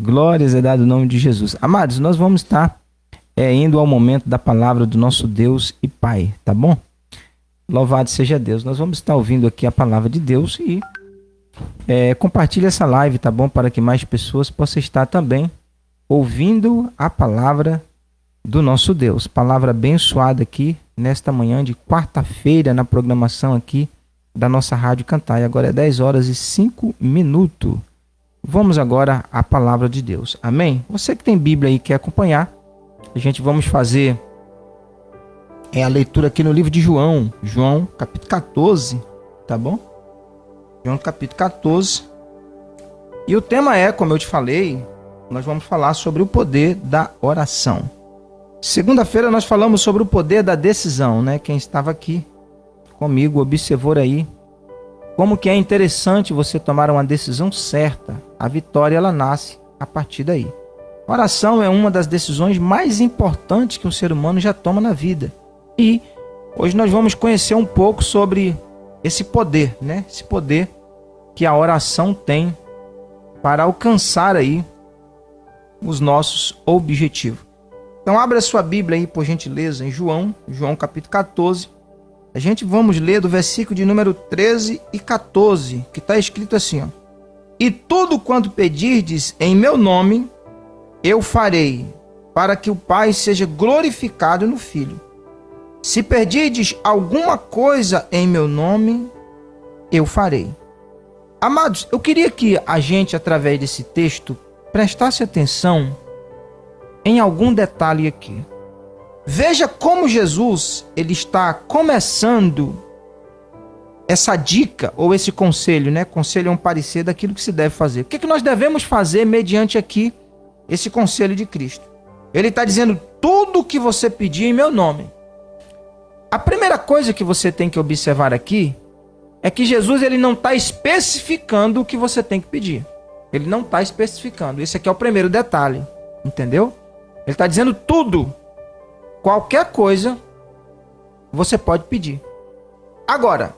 Glórias é dado o nome de Jesus. Amados, nós vamos estar indo ao momento da palavra do nosso Deus e Pai, tá bom? Louvado seja Deus. Nós vamos estar ouvindo aqui a palavra de Deus e compartilhe essa live, tá bom? Para que mais pessoas possam estar também ouvindo a palavra do nosso Deus. Palavra abençoada aqui nesta manhã de quarta-feira na programação aqui da nossa Rádio Cantar. E agora é 10h05. Vamos agora à palavra de Deus. Amém? Você que tem Bíblia aí e quer acompanhar, a gente vamos fazer a leitura aqui no livro de João. João capítulo 14, tá bom? João capítulo 14. E o tema é, como eu te falei, nós vamos falar sobre o poder da oração. Segunda-feira nós falamos sobre o poder da decisão, né? Quem estava aqui comigo observou aí como que é interessante você tomar uma decisão certa. A vitória, ela nasce a partir daí. A oração é uma das decisões mais importantes que um ser humano já toma na vida. E hoje nós vamos conhecer um pouco sobre esse poder, né? Esse poder que a oração tem para alcançar aí os nossos objetivos. Então abra a sua Bíblia aí, por gentileza, em João capítulo 14. A gente vamos ler do versículo de número 13 e 14, que está escrito assim, ó. E tudo quanto pedirdes em meu nome, eu farei, para que o Pai seja glorificado no Filho. Se pedirdes alguma coisa em meu nome, eu farei. Amados, eu queria que a gente, através desse texto, prestasse atenção em algum detalhe aqui. Veja como Jesus ele está começando essa dica ou esse conselho, né? Conselho é um parecer daquilo que se deve fazer. O que nós devemos fazer mediante aqui esse conselho de Cristo? Ele está dizendo tudo o que você pedir em meu nome. A primeira coisa que você tem que observar aqui é que Jesus ele não está especificando o que você tem que pedir. Ele não está especificando. Esse aqui é o primeiro detalhe, entendeu? Ele está dizendo tudo. Qualquer coisa você pode pedir. Agora,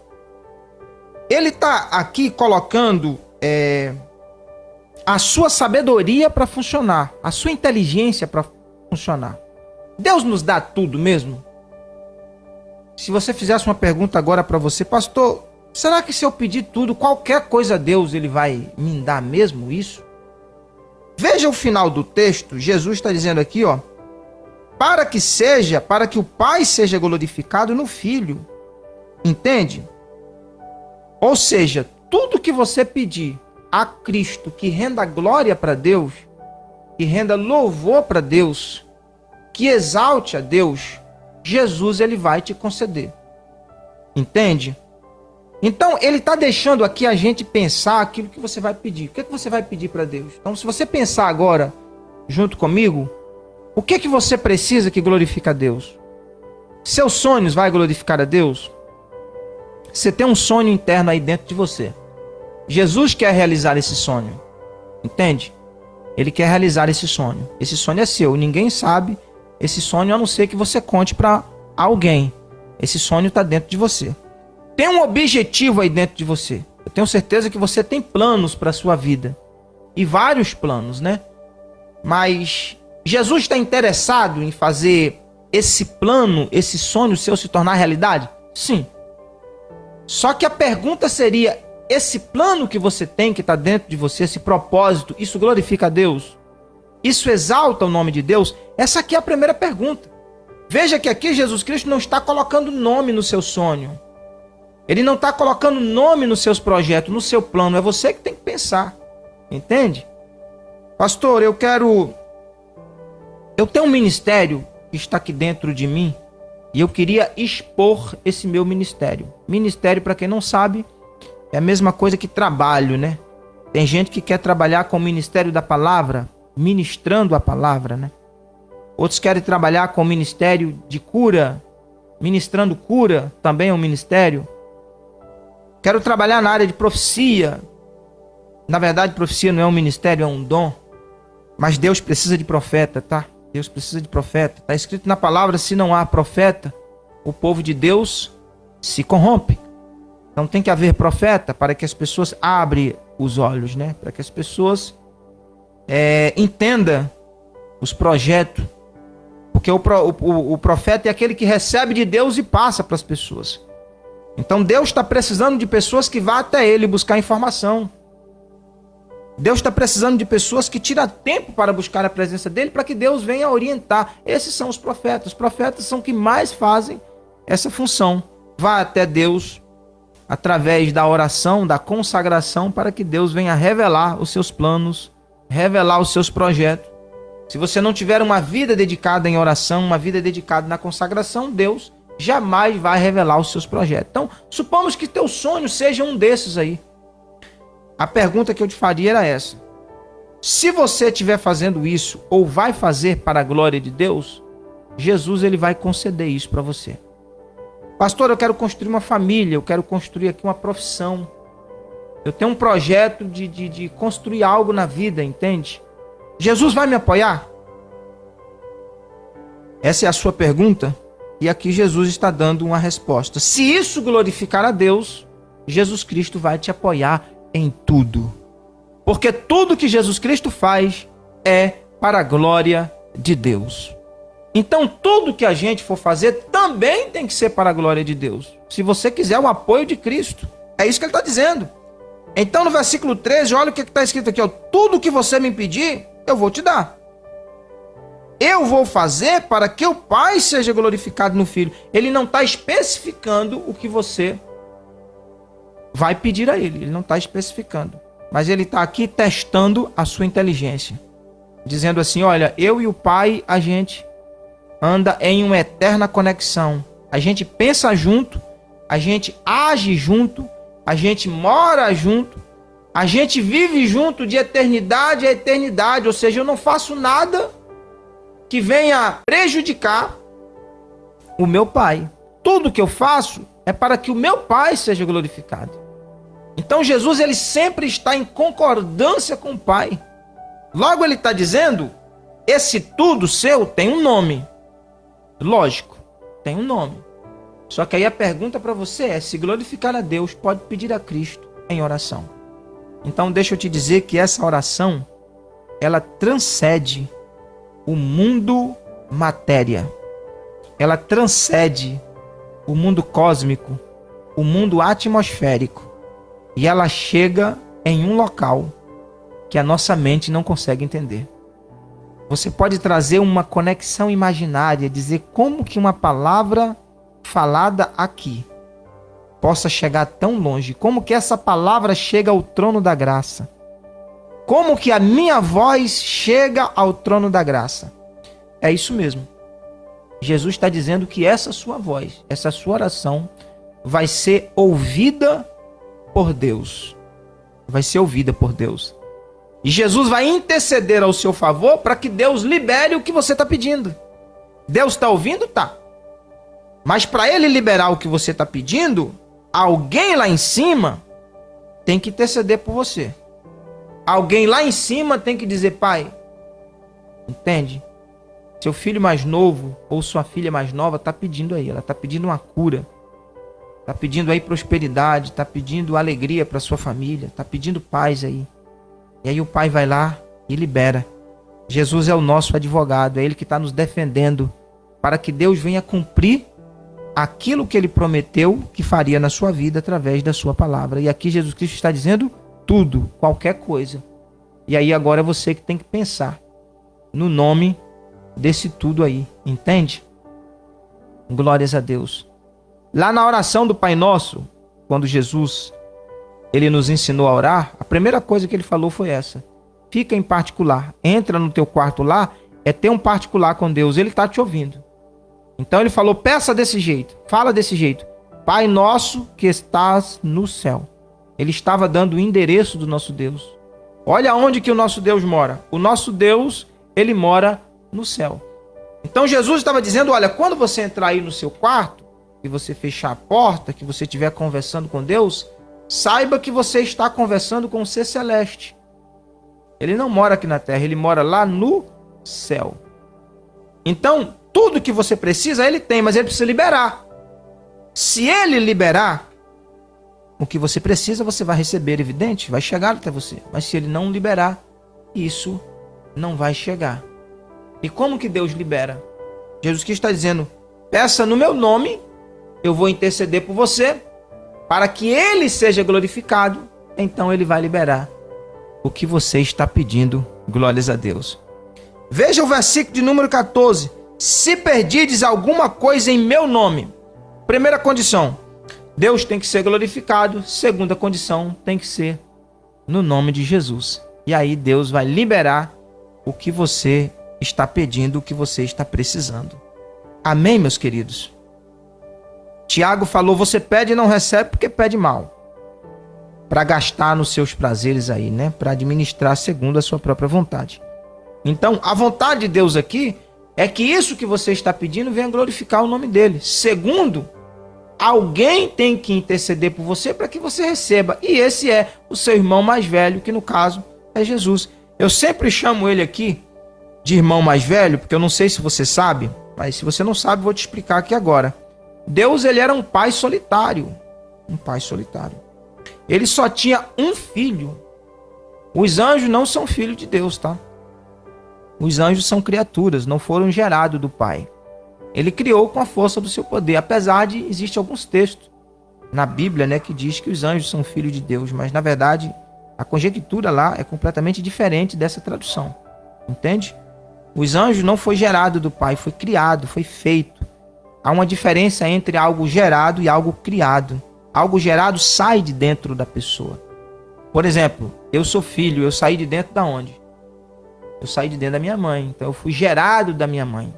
ele está aqui colocando a sua sabedoria para funcionar, a sua inteligência para funcionar. Deus nos dá tudo mesmo? Se você fizesse uma pergunta agora para você, pastor, será que se eu pedir tudo, qualquer coisa a Deus ele vai me dar mesmo isso? Veja o final do texto, Jesus está dizendo aqui, ó, para que o Pai seja glorificado no Filho. Entende? Ou seja, tudo que você pedir a Cristo que renda glória para Deus, que renda louvor para Deus, que exalte a Deus, Jesus ele vai te conceder. Entende? Então, ele está deixando aqui a gente pensar aquilo que você vai pedir. O que você vai pedir para Deus? Então, se você pensar agora, junto comigo, o que você precisa que glorifique a Deus? Seus sonhos vai glorificar a Deus? Você tem um sonho interno aí dentro de você. Jesus quer realizar esse sonho. Entende? Ele quer realizar esse sonho. Esse sonho é seu. Ninguém sabe esse sonho a não ser que você conte para alguém. Esse sonho está dentro de você. Tem um objetivo aí dentro de você. Eu tenho certeza que você tem planos para a sua vida. E vários planos, né? Mas Jesus está interessado em fazer esse plano, esse sonho seu se tornar realidade? Sim. Só que a pergunta seria, esse plano que você tem, que está dentro de você, esse propósito, isso glorifica a Deus? Isso exalta o nome de Deus? Essa aqui é a primeira pergunta. Veja que aqui Jesus Cristo não está colocando nome no seu sonho. Ele não está colocando nome nos seus projetos, no seu plano. É você que tem que pensar. Entende? Pastor, eu tenho um ministério que está aqui dentro de mim e eu queria expor esse meu ministério. Ministério, para quem não sabe, é a mesma coisa que trabalho, né? Tem gente que quer trabalhar com o ministério da palavra, ministrando a palavra, né? Outros querem trabalhar com o ministério de cura, ministrando cura, também é um ministério. Quero trabalhar na área de profecia. Na verdade, profecia não é um ministério, é um dom. Mas Deus precisa de profeta, tá? Deus precisa de profeta. Está escrito na palavra, se não há profeta, o povo de Deus se corrompe. Então tem que haver profeta para que as pessoas abrem os olhos, né? Para que as pessoas entenda os projetos, porque o profeta é aquele que recebe de Deus e passa para as pessoas. Então Deus está precisando de pessoas que vá até ele buscar informação. Deus está precisando de pessoas que tiram tempo para buscar a presença dele, para que Deus venha orientar. Esses são os profetas. Os profetas são que mais fazem essa função. Vá até Deus através da oração, da consagração, para que Deus venha revelar os seus planos, revelar os seus projetos. Se você não tiver uma vida dedicada em oração, uma vida dedicada na consagração, Deus jamais vai revelar os seus projetos. Então, supomos que teu sonho seja um desses aí. A pergunta que eu te faria era essa: se você estiver fazendo isso, ou vai fazer para a glória de Deus, Jesus ele vai conceder isso para você. Pastor, eu quero construir uma família, eu quero construir aqui uma profissão. Eu tenho um projeto de construir algo na vida, entende? Jesus vai me apoiar? Essa é a sua pergunta, e aqui Jesus está dando uma resposta. Se isso glorificar a Deus, Jesus Cristo vai te apoiar em tudo. Porque tudo que Jesus Cristo faz é para a glória de Deus. Então tudo que a gente for fazer também tem que ser para a glória de Deus. Se você quiser o apoio de Cristo. É isso que ele está dizendo. Então no versículo 13, olha o que está escrito aqui. Ó, tudo que você me pedir, eu vou te dar. Eu vou fazer para que o Pai seja glorificado no Filho. Ele não está especificando o que você vai pedir a ele. Ele não está especificando. Mas ele está aqui testando a sua inteligência. Dizendo assim, olha, eu e o Pai, a gente anda em uma eterna conexão. A gente pensa junto, a gente age junto, a gente mora junto, a gente vive junto de eternidade a eternidade. Ou seja, eu não faço nada que venha prejudicar o meu Pai. Tudo que eu faço é para que o meu Pai seja glorificado. Então Jesus ele sempre está em concordância com o Pai. Logo ele está dizendo, esse tudo seu tem um nome. Lógico, tem um nome. Só que aí a pergunta para você é, se glorificar a Deus, pode pedir a Cristo em oração. Então deixa eu te dizer que essa oração, ela transcende o mundo matéria. Ela transcende o mundo cósmico, o mundo atmosférico. E ela chega em um local que a nossa mente não consegue entender. Você pode trazer uma conexão imaginária, dizer como que uma palavra falada aqui possa chegar tão longe, como que essa palavra chega ao trono da graça, como que a minha voz chega ao trono da graça. É isso mesmo. Jesus está dizendo que essa sua voz, essa sua oração vai ser ouvida por Deus. Vai ser ouvida por Deus. E Jesus vai interceder ao seu favor para que Deus libere o que você está pedindo. Deus está ouvindo? Tá. Mas para ele liberar o que você está pedindo, alguém lá em cima tem que interceder por você. Alguém lá em cima tem que dizer, Pai, entende? Seu filho mais novo ou sua filha mais nova está pedindo aí, ela está pedindo uma cura. Está pedindo aí prosperidade, está pedindo alegria para sua família, está pedindo paz aí. E aí o Pai vai lá e libera. Jesus é o nosso advogado, é Ele que está nos defendendo para que Deus venha cumprir aquilo que Ele prometeu que faria na sua vida através da sua palavra. E aqui Jesus Cristo está dizendo tudo, qualquer coisa. E aí agora é você que tem que pensar no nome desse tudo aí, entende? Glórias a Deus. Lá na oração do Pai Nosso, quando Jesus ele nos ensinou a orar, a primeira coisa que ele falou foi essa. Fica em particular. Entra no teu quarto lá, é ter um particular com Deus. Ele está te ouvindo. Então ele falou, peça desse jeito, fala desse jeito. Pai Nosso que estás no céu. Ele estava dando o endereço do nosso Deus. Olha onde que o nosso Deus mora. O nosso Deus, ele mora no céu. Então Jesus estava dizendo, olha, quando você entrar aí no seu quarto, que você fechar a porta, que você estiver conversando com Deus, saiba que você está conversando com o ser celeste. Ele não mora aqui na terra, ele mora lá no céu. Então, tudo que você precisa, ele tem, mas ele precisa liberar. Se ele liberar o que você precisa, você vai receber, evidente, vai chegar até você. Mas se ele não liberar, isso não vai chegar. E como que Deus libera? Jesus Cristo está dizendo, peça no meu nome, eu vou interceder por você, para que ele seja glorificado, então ele vai liberar o que você está pedindo. Glórias a Deus. Veja o versículo de número 14. Se perdides alguma coisa em meu nome. Primeira condição, Deus tem que ser glorificado. Segunda condição, tem que ser no nome de Jesus. E aí Deus vai liberar o que você está pedindo, o que você está precisando. Amém, meus queridos? Tiago falou, você pede e não recebe porque pede mal. Para gastar nos seus prazeres aí, né? Para administrar segundo a sua própria vontade. Então, a vontade de Deus aqui é que isso que você está pedindo venha glorificar o nome dele. Segundo, alguém tem que interceder por você para que você receba. E esse é o seu irmão mais velho, que no caso é Jesus. Eu sempre chamo ele aqui de irmão mais velho, porque eu não sei se você sabe, mas se você não sabe, vou te explicar aqui agora. Deus, ele era um pai solitário. Um pai solitário. Ele só tinha um filho. Os anjos não são filhos de Deus, tá? Os anjos são criaturas, não foram gerados do Pai. Ele criou com a força do seu poder, apesar de existem alguns textos na Bíblia, né, que diz que os anjos são filhos de Deus, mas na verdade a conjectura lá é completamente diferente dessa tradução. Entende? Os anjos não foi gerado do Pai, foi criado, foi feito. Há uma diferença entre algo gerado e algo criado. Algo gerado sai de dentro da pessoa. Por exemplo, eu sou filho, eu saí de dentro da onde? Eu saí de dentro da minha mãe. Então eu fui gerado da minha mãe.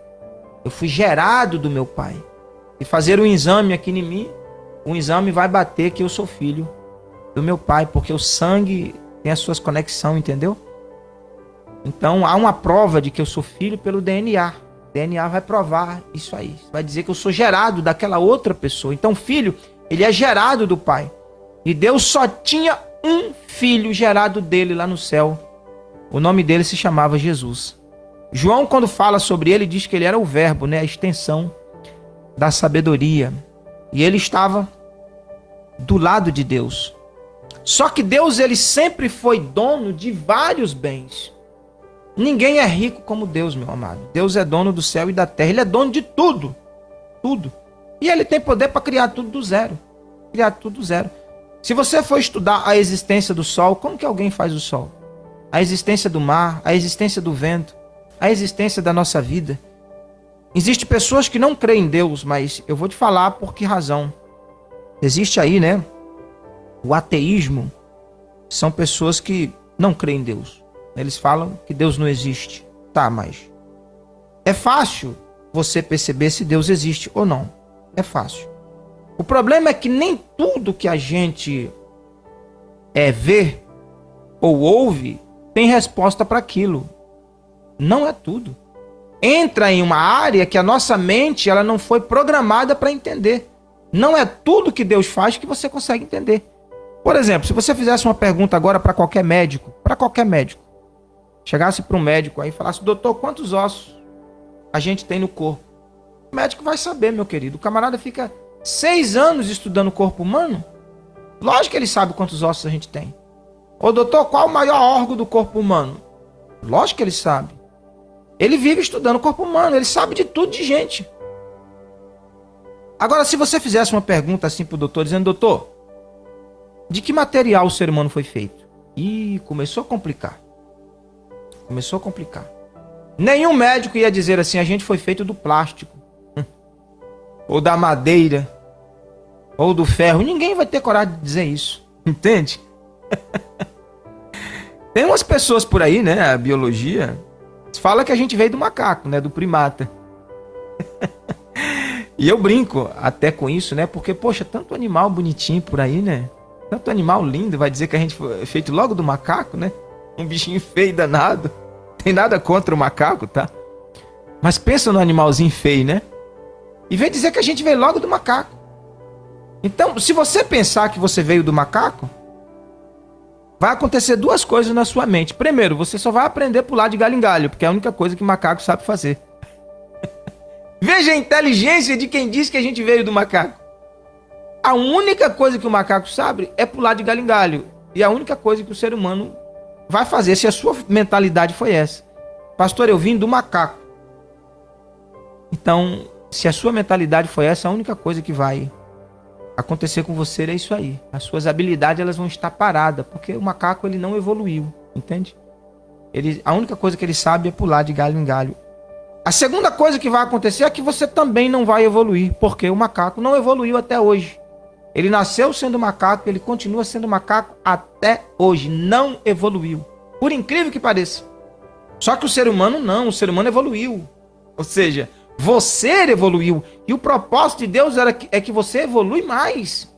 Eu fui gerado do meu pai. E fazer um exame aqui em mim, um exame vai bater que eu sou filho do meu pai, porque o sangue tem as suas conexões, entendeu? Então há uma prova de que eu sou filho pelo DNA. O DNA vai provar isso aí. Vai dizer que eu sou gerado daquela outra pessoa. Então filho, ele é gerado do pai. E Deus só tinha um filho gerado dele lá no céu. O nome dele se chamava Jesus. João, quando fala sobre ele, diz que ele era o verbo, né? A extensão da sabedoria. E ele estava do lado de Deus. Só que Deus, ele sempre foi dono de vários bens. Ninguém é rico como Deus, meu amado. Deus é dono do céu e da terra. Ele é dono de tudo. Tudo. E ele tem poder para criar tudo do zero. Criar tudo do zero. Se você for estudar a existência do sol, como que alguém faz o sol? A existência do mar, a existência do vento, a existência da nossa vida. Existem pessoas que não creem em Deus, mas eu vou te falar por que razão. Existe aí, né? O ateísmo. São pessoas que não creem em Deus. Eles falam que Deus não existe. Tá, mas é fácil você perceber se Deus existe ou não. É fácil. O problema é que nem tudo que a gente vê ou ouve tem resposta para aquilo. Não é tudo. Entra em uma área que a nossa mente ela não foi programada para entender. Não é tudo que Deus faz que você consegue entender. Por exemplo, se você fizesse uma pergunta agora para qualquer médico, chegasse para um médico aí e falasse, doutor, quantos ossos a gente tem no corpo? O médico vai saber, meu querido. O camarada fica 6 anos estudando o corpo humano. Lógico que ele sabe quantos ossos a gente tem. Ô doutor, qual o maior órgão do corpo humano? Lógico que ele sabe. Ele vive estudando o corpo humano, ele sabe de tudo de gente. Agora, se você fizesse uma pergunta assim pro doutor, dizendo, doutor, de que material o ser humano foi feito? Ih, começou a complicar. Nenhum médico ia dizer assim, a gente foi feito do plástico, ou da madeira, ou do ferro. Ninguém vai ter coragem de dizer isso, entende? Tem umas pessoas por aí, né, a biologia, fala que a gente veio do macaco, né, do primata. E eu brinco até com isso, né, porque, poxa, tanto animal bonitinho por aí, né, tanto animal lindo, vai dizer que a gente foi feito logo do macaco, né, um bichinho feio danado. Tem nada contra o macaco, tá? Mas pensa no animalzinho feio, né? E vem dizer que a gente veio logo do macaco. Então, se você pensar que você veio do macaco, vai acontecer 2 coisas na sua mente. Primeiro, você só vai aprender a pular de galho em galho, porque é a única coisa que macaco sabe fazer. Veja a inteligência de quem diz que a gente veio do macaco. A única coisa que o macaco sabe é pular de galho em galho. E a única coisa que o ser humano vai fazer, se a sua mentalidade foi essa, Pastor, eu vim do macaco. Então, se a sua mentalidade foi essa, a única coisa que vai acontecer com você é isso aí. As suas habilidades elas vão estar paradas, porque o macaco ele não evoluiu, entende? A única coisa que ele sabe é pular de galho em galho. A segunda coisa que vai acontecer é que você também não vai evoluir, porque o macaco não evoluiu até hoje. Ele nasceu sendo macaco, ele continua sendo macaco até hoje, não evoluiu. Por incrível que pareça. Só que o ser humano não, o ser humano evoluiu. Ou seja, você evoluiu. E o propósito de Deus é que você evolui mais.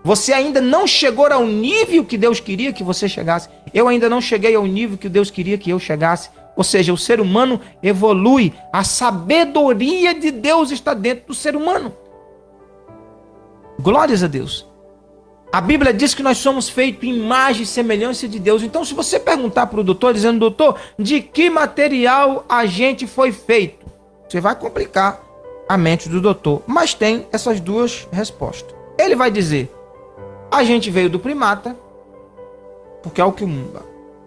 Você ainda não chegou ao nível que Deus queria que você chegasse. Eu ainda não cheguei ao nível que Deus queria que eu chegasse. Ou seja, o ser humano evolui. A sabedoria de Deus está dentro do ser humano. Glórias a Deus. A Bíblia diz que nós somos feitos em imagem e semelhança de Deus. Então, se você perguntar para o doutor, dizendo, doutor, de que material a gente foi feito? Você vai complicar a mente do doutor. Mas tem essas duas respostas. Ele vai dizer, a gente veio do primata, porque é o que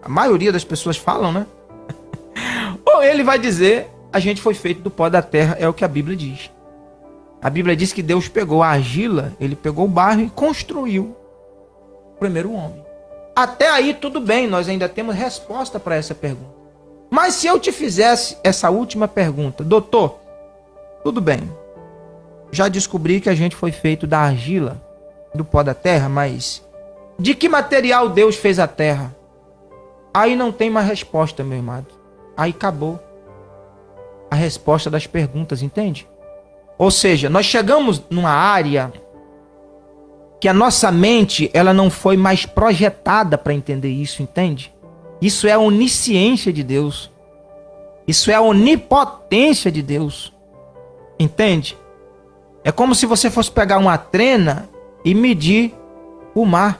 a maioria das pessoas falam, né? Ou ele vai dizer, a gente foi feito do pó da terra, é o que a Bíblia diz. A Bíblia diz que Deus pegou a argila, ele pegou o barro e construiu o primeiro homem. Até aí tudo bem, nós ainda temos resposta para essa pergunta. Mas se eu te fizesse essa última pergunta, doutor, tudo bem, já descobri que a gente foi feito da argila, do pó da terra, mas de que material Deus fez a terra? Aí não tem mais resposta, meu amado. Aí acabou a resposta das perguntas, entende? Ou seja, nós chegamos numa área que a nossa mente ela não foi mais projetada para entender isso, entende? Isso é a onisciência de Deus. Isso é a onipotência de Deus. Entende? É como se você fosse pegar uma trena e medir o mar.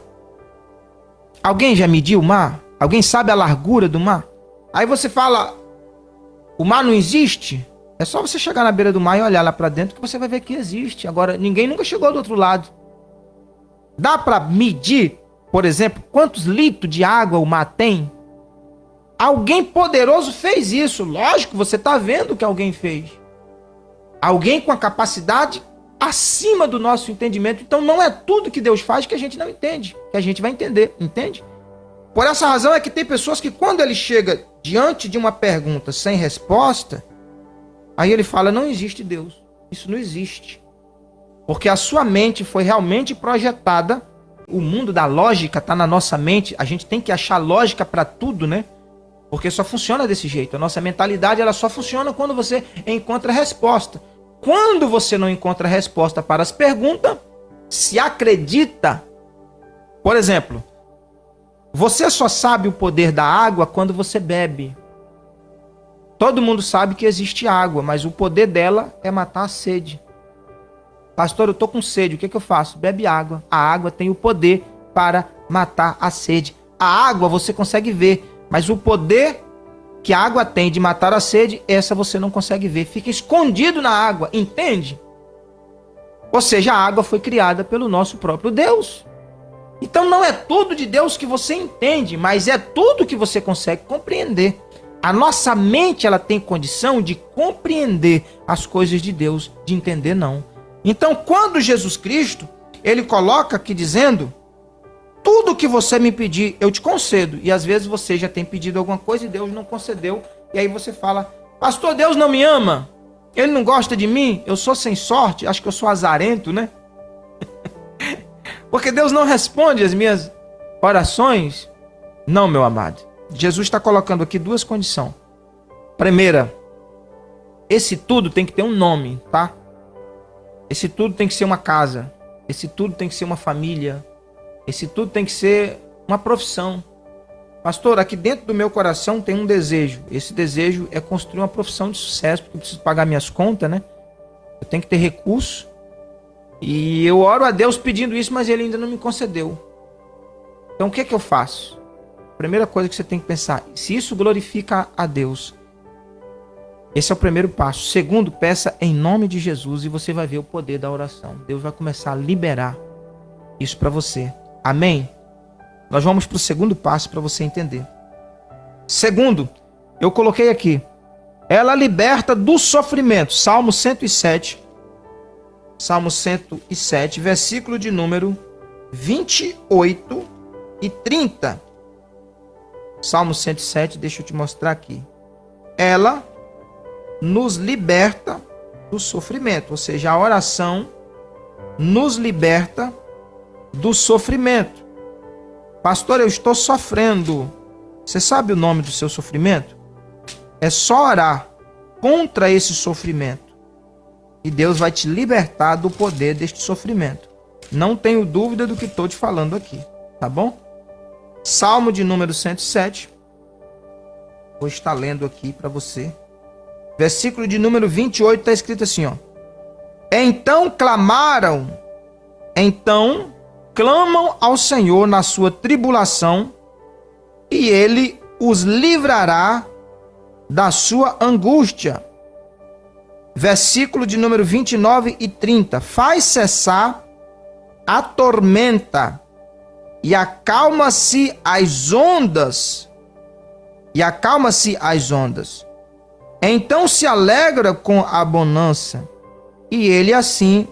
Alguém já mediu o mar? Alguém sabe a largura do mar? Aí você fala, o mar não existe? É só você chegar na beira do mar e olhar lá para dentro que você vai ver que existe. Agora, ninguém nunca chegou do outro lado. Dá para medir, por exemplo, quantos litros de água o mar tem? Alguém poderoso fez isso. Lógico, você está vendo o que alguém fez. Alguém com a capacidade acima do nosso entendimento. Então não é tudo que Deus faz que a gente não entende, que a gente vai entender, entende? Por essa razão é que tem pessoas que quando ele chega diante de uma pergunta sem resposta, aí ele fala, não existe Deus. Isso não existe. Porque a sua mente foi realmente projetada. O mundo da lógica está na nossa mente. A gente tem que achar lógica para tudo, né? Porque só funciona desse jeito. A nossa mentalidade ela só funciona quando você encontra resposta. Quando você não encontra resposta para as perguntas, se acredita. Por exemplo, você só sabe o poder da água quando você bebe. Todo mundo sabe que existe água, mas o poder dela é matar a sede. Pastor, eu estou com sede, o que eu faço? Bebe água. A água tem o poder para matar a sede. A água você consegue ver, mas o poder que a água tem de matar a sede, essa você não consegue ver. Fica escondido na água, entende? Ou seja, a água foi criada pelo nosso próprio Deus. Então não é tudo de Deus que você entende, mas é tudo que você consegue compreender. A nossa mente ela tem condição de compreender as coisas de Deus, de entender não. Então quando Jesus Cristo, ele coloca aqui dizendo, tudo que você me pedir, eu te concedo. E às vezes você já tem pedido alguma coisa e Deus não concedeu. E aí você fala, pastor, Deus não me ama? Ele não gosta de mim? Eu sou sem sorte? Acho que eu sou azarento, né? Porque Deus não responde as minhas orações? Não, meu amado. Jesus está colocando aqui duas condições. Primeira, esse tudo tem que ter um nome, tá? Esse tudo tem que ser uma casa. Esse tudo tem que ser uma família. Esse tudo tem que ser uma profissão. Pastor, aqui dentro do meu coração tem um desejo. Esse desejo é construir uma profissão de sucesso, porque eu preciso pagar minhas contas, né? Eu tenho que ter recurso. E eu oro a Deus pedindo isso, mas Ele ainda não me concedeu. Então o que eu faço? Primeira coisa que você tem que pensar, se isso glorifica a Deus, esse é o primeiro passo. Segundo, peça em nome de Jesus e você vai ver o poder da oração. Deus vai começar a liberar isso para você. Amém? Nós vamos para o segundo passo para você entender. Segundo, Eu coloquei aqui. Ela liberta do sofrimento. Salmo 107. Salmo 107, versículo de número 28 e 30. Salmo 107, deixa eu te mostrar aqui. Ela nos liberta do sofrimento. Ou seja, a oração nos liberta do sofrimento. Pastor, eu estou sofrendo. Você sabe o nome do seu sofrimento? É só orar contra esse sofrimento e Deus vai te libertar do poder deste sofrimento. Não tenho dúvida do que estou te falando aqui, tá bom? Salmo de número 107. Vou estar lendo aqui para você. Versículo de número 28 está escrito assim, ó. Então clamam ao Senhor na sua tribulação, e ele os livrará da sua angústia. Versículo de número 29 e 30. Faz cessar a tormenta e acalma-se as ondas. Então se alegra com a bonança, e ele assim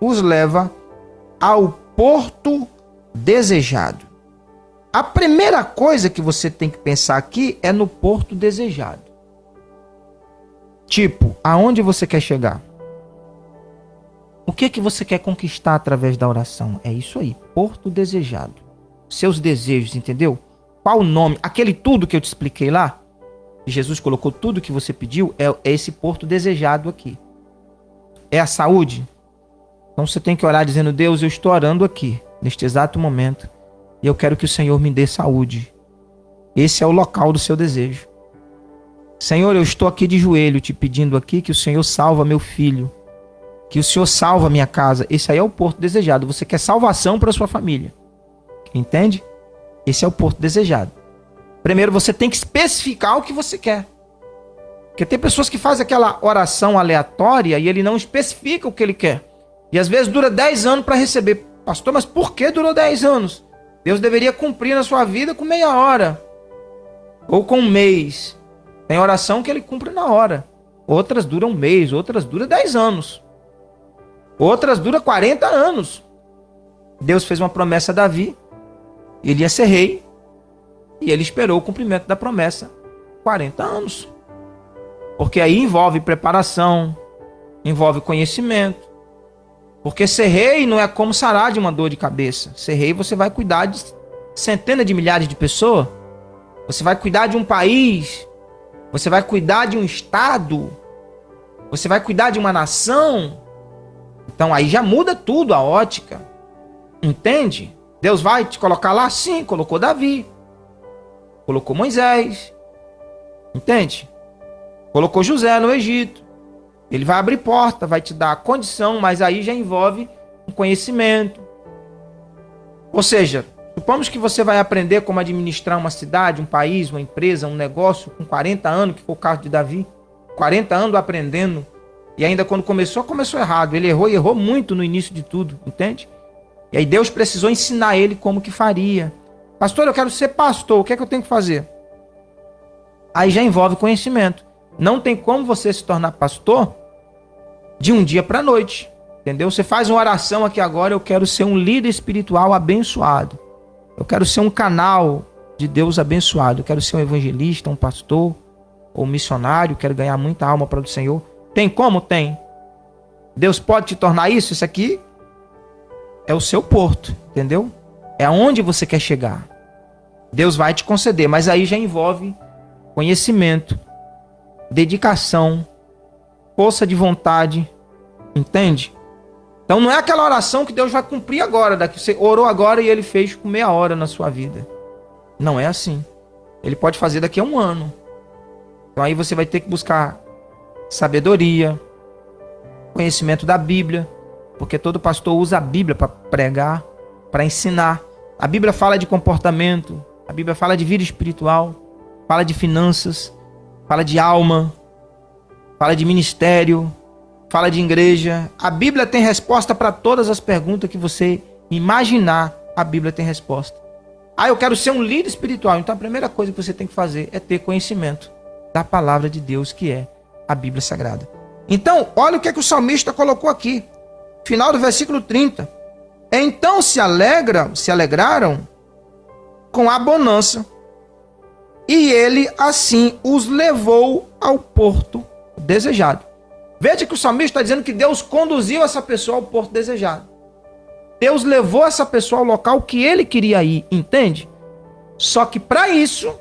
os leva ao porto desejado. A primeira coisa que você tem que pensar aqui é no porto desejado. Tipo, aonde você quer chegar? O que você quer conquistar através da oração? É isso aí, porto desejado. Seus desejos, entendeu? Qual o nome? Aquele tudo que eu te expliquei lá, Jesus colocou tudo que você pediu, é esse porto desejado aqui. É a saúde? Então você tem que orar dizendo, Deus, eu estou orando aqui, neste exato momento, e eu quero que o Senhor me dê saúde. Esse é o local do seu desejo. Senhor, eu estou aqui de joelho te pedindo aqui que o Senhor salva meu filho, que o Senhor salva minha casa. Esse aí é o porto desejado. Você quer salvação para sua família. Entende? Esse é o porto desejado. Primeiro você tem que especificar o que você quer. Porque tem pessoas que fazem aquela oração aleatória e ele não especifica o que ele quer. E às vezes dura 10 anos para receber. Pastor, mas por que durou 10 anos? Deus deveria cumprir na sua vida com meia hora. Ou com um mês. Tem oração que ele cumpre na hora. Outras duram um mês, outras duram 10 anos. Outras duram 40 anos. Deus fez uma promessa a Davi. Ele ia ser rei. E ele esperou o cumprimento da promessa 40 anos. Porque aí envolve preparação, envolve conhecimento. Porque ser rei não é como sarar de uma dor de cabeça. Ser rei você vai cuidar de centenas de milhares de pessoas. Você vai cuidar de um país. Você vai cuidar de um estado. Você vai cuidar de uma nação. Então aí já muda tudo a ótica. Entende? Deus vai te colocar lá? Sim, colocou Davi. Colocou Moisés. Entende? Colocou José no Egito. Ele vai abrir porta, vai te dar a condição, mas aí já envolve um conhecimento. Ou seja, supomos que você vai aprender como administrar uma cidade, um país, uma empresa, um negócio com 40 anos, que foi o caso de Davi. 40 anos aprendendo. E ainda quando começou errado. Ele errou e errou muito no início de tudo, entende? E aí Deus precisou ensinar ele como que faria. Pastor, eu quero ser pastor, o que é que eu tenho que fazer? Aí já envolve conhecimento. Não tem como você se tornar pastor de um dia para a noite. Entendeu? Você faz uma oração aqui agora, eu quero ser um líder espiritual abençoado. Eu quero ser um canal de Deus abençoado. Eu quero ser um evangelista, um pastor ou um missionário. Quero ganhar muita alma para o Senhor. Tem como? Tem. Deus pode te tornar isso? Isso aqui é o seu porto, entendeu? É aonde você quer chegar. Deus vai te conceder, mas aí já envolve conhecimento, dedicação, força de vontade, entende? Então não é aquela oração que Deus vai cumprir agora, daqui você orou agora e ele fez com meia hora na sua vida. Não é assim. Ele pode fazer daqui a um ano. Então aí você vai ter que buscar sabedoria, conhecimento da Bíblia, porque todo pastor usa a Bíblia para pregar, para ensinar. A Bíblia fala de comportamento, a Bíblia fala de vida espiritual, fala de finanças, fala de alma, fala de ministério, fala de igreja. A Bíblia tem resposta para todas as perguntas que você imaginar. A Bíblia tem resposta. Eu quero ser um líder espiritual. Então a primeira coisa que você tem que fazer é ter conhecimento. da palavra de Deus, que é a Bíblia Sagrada. Então, olha o que é que o salmista colocou aqui. Final do versículo 30. Então se alegraram com a bonança, e ele assim os levou ao porto desejado. Veja que o salmista está dizendo que Deus conduziu essa pessoa ao porto desejado. Deus levou essa pessoa ao local que ele queria ir, entende? Só que para isso,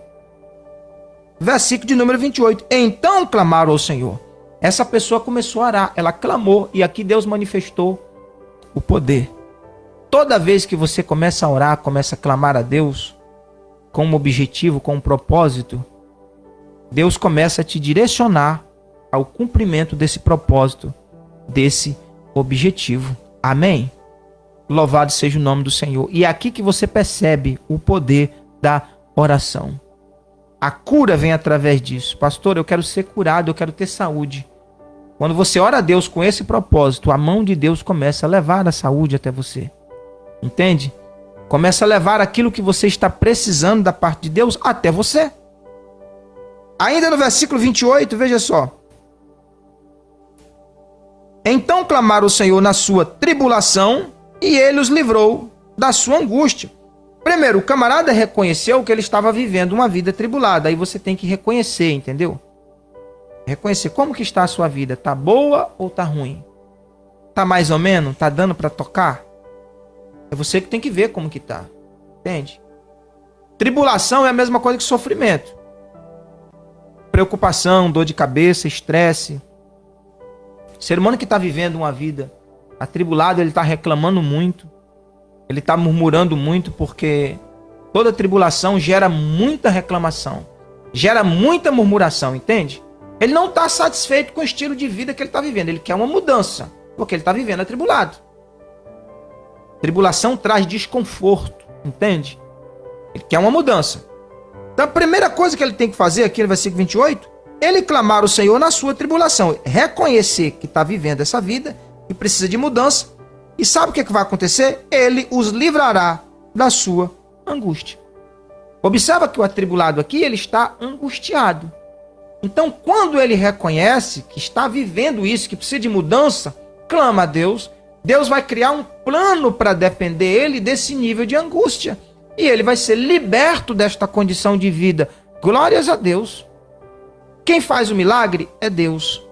versículo de número 28, então clamaram ao Senhor. Essa pessoa começou a orar, ela clamou, e aqui Deus manifestou o poder. Toda vez que você começa a orar, começa a clamar a Deus, com um objetivo, com um propósito, Deus começa a te direcionar ao cumprimento desse propósito, desse objetivo. Amém? Louvado seja o nome do Senhor. E é aqui que você percebe o poder da oração. A cura vem através disso. Pastor, eu quero ser curado, eu quero ter saúde. Quando você ora a Deus com esse propósito, a mão de Deus começa a levar a saúde até você. Entende? Começa a levar aquilo que você está precisando da parte de Deus até você. Ainda no versículo 28, veja só. Então clamaram o Senhor na sua tribulação, e ele os livrou da sua angústia. Primeiro, o camarada reconheceu que ele estava vivendo uma vida tribulada. Aí você tem que reconhecer, entendeu? Reconhecer como que está a sua vida. Tá boa ou tá ruim? Tá mais ou menos? Tá dando para tocar? É você que tem que ver como que tá. Entende? Tribulação é a mesma coisa que sofrimento. Preocupação, dor de cabeça, estresse. O ser humano que está vivendo uma vida atribulado, ele está reclamando muito. Ele está murmurando muito, porque toda tribulação gera muita reclamação. Gera muita murmuração, entende? Ele não está satisfeito com o estilo de vida que ele está vivendo. Ele quer uma mudança, porque ele está vivendo atribulado. Tribulação traz desconforto, entende? Ele quer uma mudança. Então a primeira coisa que ele tem que fazer aqui no versículo 28, ele clamar ao Senhor na sua tribulação. Reconhecer que está vivendo essa vida e precisa de mudança. E sabe o que vai acontecer? Ele os livrará da sua angústia. Observa que o atribulado aqui, ele está angustiado. Então, quando ele reconhece que está vivendo isso, que precisa de mudança, clama a Deus. Deus vai criar um plano para defender ele desse nível de angústia. E ele vai ser liberto desta condição de vida. Glórias a Deus. Quem faz o milagre é Deus.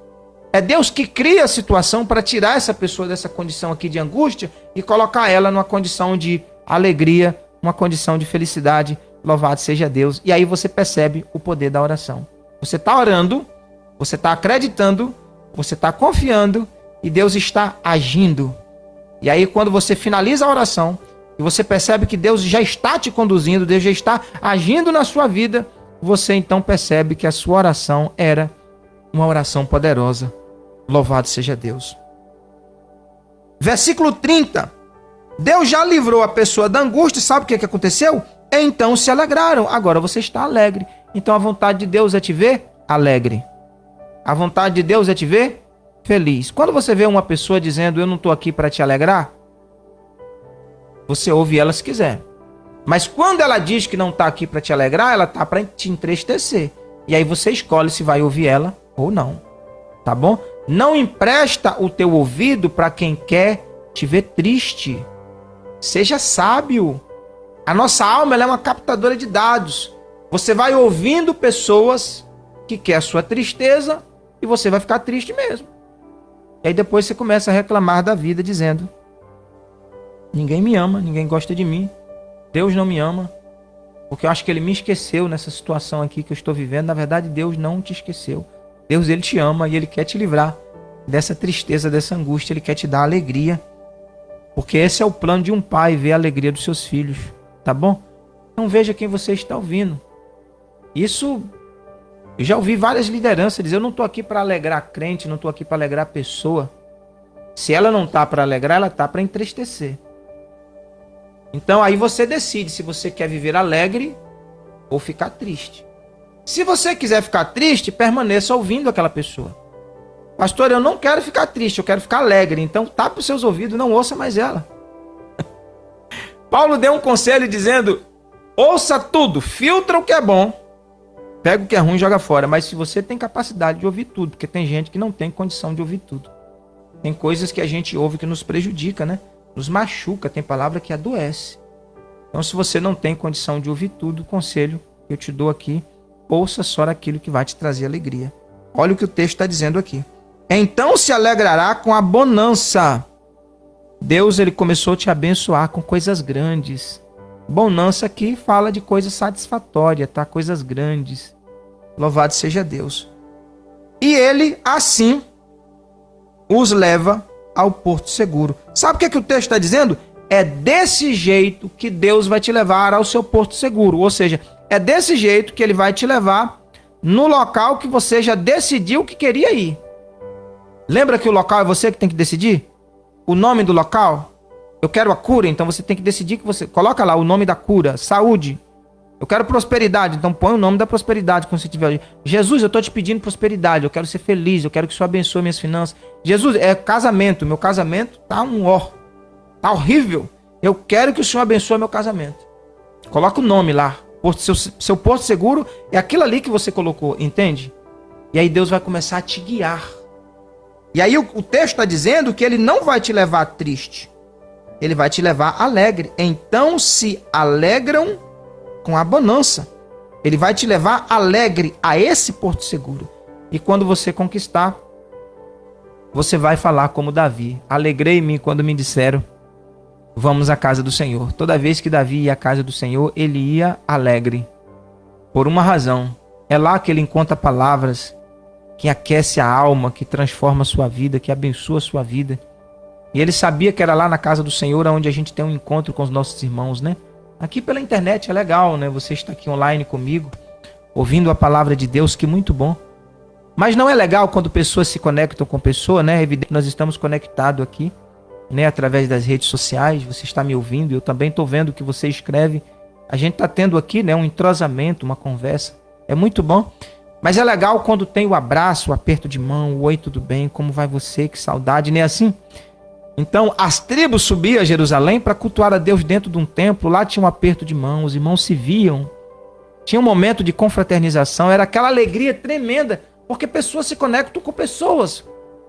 É Deus que cria a situação para tirar essa pessoa dessa condição aqui de angústia e colocar ela numa condição de alegria, uma condição de felicidade. Louvado seja Deus. E aí você percebe o poder da oração. Você está orando, você está acreditando, você está confiando e Deus está agindo. E aí quando você finaliza a oração e você percebe que Deus já está te conduzindo, Deus já está agindo na sua vida, você então percebe que a sua oração era uma oração poderosa. Louvado seja Deus. Versículo 30. Deus já livrou a pessoa da angústia. Sabe o que aconteceu? Então se alegraram. Agora você está alegre. Então a vontade de Deus é te ver alegre. A vontade de Deus é te ver feliz. Quando você vê uma pessoa dizendo eu não estou aqui para te alegrar, você ouve ela se quiser. Mas quando ela diz que não está aqui para te alegrar, ela está para te entristecer. E aí você escolhe se vai ouvir ela ou não. Tá bom? Não empresta o teu ouvido para quem quer te ver triste. Seja sábio. A nossa alma ela é uma captadora de dados. Você vai ouvindo pessoas que querem a sua tristeza e você vai ficar triste mesmo. E aí depois você começa a reclamar da vida dizendo: ninguém me ama, ninguém gosta de mim. Deus não me ama. Porque eu acho que ele me esqueceu nessa situação aqui que eu estou vivendo. Na verdade, Deus não te esqueceu. Deus, ele te ama e ele quer te livrar dessa tristeza, dessa angústia. Ele quer te dar alegria. Porque esse é o plano de um pai, ver a alegria dos seus filhos. Tá bom? Então veja quem você está ouvindo. Isso, eu já ouvi várias lideranças dizer: eu não estou aqui para alegrar a crente, não estou aqui para alegrar a pessoa. Se ela não está para alegrar, ela está para entristecer. Então aí você decide se você quer viver alegre ou ficar triste. Se você quiser ficar triste, permaneça ouvindo aquela pessoa. Pastor, eu não quero ficar triste, eu quero ficar alegre. Então tape os seus ouvidos, não ouça mais ela. Paulo deu um conselho dizendo: ouça tudo, filtra o que é bom, Pega o que é ruim e joga fora. Mas se você tem capacidade de ouvir tudo, porque tem gente que não tem condição de ouvir tudo. Tem coisas que a gente ouve que nos prejudica, né? Nos machuca, tem palavra que adoece. Então, se você não tem condição de ouvir tudo, o conselho que eu te dou aqui, ouça só aquilo que vai te trazer alegria. Olha o que o texto está dizendo aqui. Então se alegrará com a bonança. Deus, ele começou a te abençoar com coisas grandes. Bonança aqui fala de coisa satisfatória, tá? Coisas grandes. Louvado seja Deus. E ele, assim, os leva ao porto seguro. Sabe o que o texto está dizendo? É desse jeito que Deus vai te levar ao seu porto seguro. Ou seja, é desse jeito que ele vai te levar no local que você já decidiu que queria ir. Lembra que o local é você que tem que decidir? O nome do local? Eu quero a cura, então você tem que decidir que você... Coloca lá o nome da cura, saúde. Eu quero prosperidade, então põe o nome da prosperidade quando você tiver. Jesus, eu estou te pedindo prosperidade, eu quero ser feliz, eu quero que o Senhor abençoe minhas finanças. Jesus, é casamento, meu casamento tá tá horrível. Eu quero que o Senhor abençoe meu casamento. Coloca o nome lá. Seu porto seguro é aquilo ali que você colocou, entende? E aí Deus vai começar a te guiar. E aí o texto está dizendo que ele não vai te levar triste. Ele vai te levar alegre. Então se alegram com a bonança. Ele vai te levar alegre a esse porto seguro. E quando você conquistar, você vai falar como Davi. Alegrei-me quando me disseram, vamos à casa do Senhor. Toda vez que Davi ia à casa do Senhor, ele ia alegre. Por uma razão. É lá que ele encontra palavras que aquece a alma, que transforma a sua vida, que abençoa a sua vida. E ele sabia que era lá na casa do Senhor onde a gente tem um encontro com os nossos irmãos, né? Aqui pela internet é legal, né? Você está aqui online comigo, ouvindo a palavra de Deus, que muito bom. Mas não é legal quando pessoas se conectam com pessoa, né? É evidente que nós estamos conectados aqui, né? Através das redes sociais, você está me ouvindo, eu também estou vendo o que você escreve. A gente está tendo aqui, né? Um entrosamento, uma conversa. É muito bom. Mas é legal quando tem o abraço, o aperto de mão, o oi, tudo bem, como vai você, que saudade, né? Assim. Então, as tribos subiam a Jerusalém para cultuar a Deus dentro de um templo. Lá tinha um aperto de mão, os irmãos se viam. Tinha um momento de confraternização, era aquela alegria tremenda, porque pessoas se conectam com pessoas.